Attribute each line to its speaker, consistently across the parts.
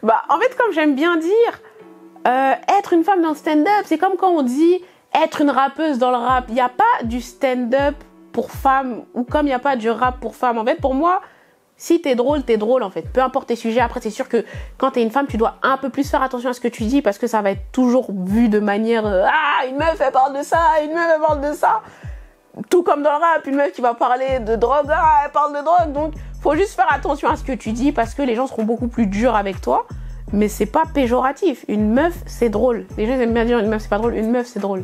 Speaker 1: Bah, en fait, comme j'aime bien dire, être une femme dans le stand-up, c'est comme quand on dit être une rappeuse dans le rap. Il n'y a pas du stand-up pour femmes ou comme il n'y a pas du rap pour femmes. En fait, pour moi, si t'es drôle en fait. Peu importe tes sujets. Après, c'est sûr que quand t'es une femme, tu dois un peu plus faire attention à ce que tu dis parce que ça va être toujours vu de manière ah, une meuf, elle parle de ça, une meuf, elle parle de ça. Tout comme dans le rap, une meuf qui va parler de drogue, ah, elle parle de drogue. Donc, faut juste faire attention à ce que tu dis parce que les gens seront beaucoup plus durs avec toi. Mais c'est pas péjoratif. Une meuf, c'est drôle. Les gens aiment bien dire une meuf, c'est pas drôle. Une meuf, c'est drôle.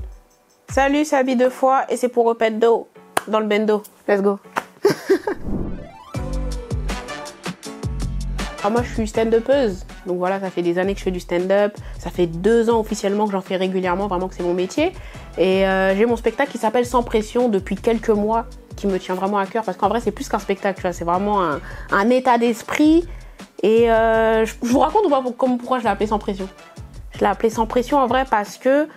Speaker 1: Salut, c'est Abby 2 fois et c'est pour Opendo dans le bendo. Let's go. Alors moi, je suis stand-upeuse. Donc voilà, ça fait des années que je fais du stand-up. Ça fait 2 ans officiellement que j'en fais régulièrement, vraiment que c'est mon métier. Et j'ai mon spectacle qui s'appelle Sans Pression depuis quelques mois, qui me tient vraiment à cœur. Parce qu'en vrai, c'est plus qu'un spectacle, tu vois. C'est vraiment un état d'esprit. Et je vous raconte ou pas pourquoi je l'ai appelé Sans Pression. Je l'ai appelé Sans Pression en vrai parce que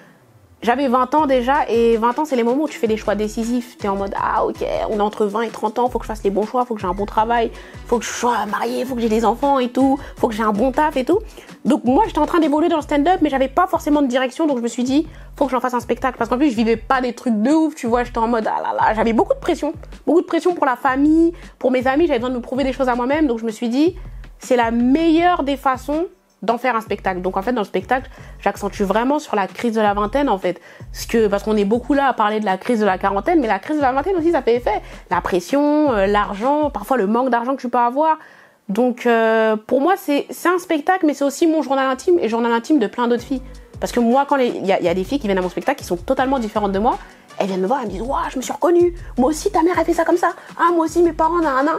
Speaker 1: j'avais 20 ans déjà, et 20 ans, c'est les moments où tu fais des choix décisifs. Tu es en mode, ah ok, on est entre 20 et 30 ans, faut que je fasse les bons choix, faut que j'ai un bon travail, faut que je sois mariée, faut que j'ai des enfants et tout, faut que j'ai un bon taf et tout. Donc moi, j'étais en train d'évoluer dans le stand-up, mais j'avais pas forcément de direction, donc je me suis dit, faut que j'en fasse un spectacle. Parce qu'en plus, je vivais pas des trucs de ouf, tu vois, j'étais en mode, ah là là, j'avais beaucoup de pression pour la famille, pour mes amis, j'avais besoin de me prouver des choses à moi-même, donc je me suis dit, c'est la meilleure des façons d'en faire un spectacle. Donc en fait, dans le spectacle, j'accentue vraiment sur la crise de la vingtaine en fait. Parce qu'on est beaucoup là à parler de la crise de la quarantaine, mais la crise de la vingtaine aussi, ça fait effet. La pression, l'argent, parfois le manque d'argent que tu peux avoir. Donc pour moi, c'est un spectacle, mais c'est aussi mon journal intime et journal intime de plein d'autres filles. Parce que moi, quand il y a des filles qui viennent à mon spectacle qui sont totalement différentes de moi, elles viennent me voir, elles me disent « Waouh, je me suis reconnue. Moi aussi, ta mère, elle fait ça comme ça. Ah, moi aussi, mes parents, nan. »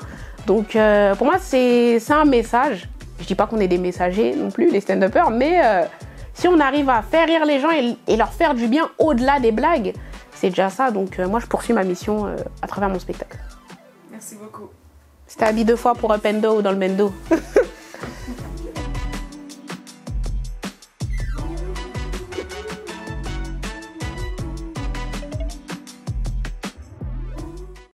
Speaker 1: Donc pour moi, c'est un message. Je dis pas qu'on est des messagers non plus, les stand-uppers, mais si on arrive à faire rire les gens et leur faire du bien au-delà des blagues, c'est déjà ça. Donc moi, je poursuis ma mission à travers mon spectacle.
Speaker 2: Merci beaucoup.
Speaker 1: C'était Abby 2 fois pour Opendo dans le bendo.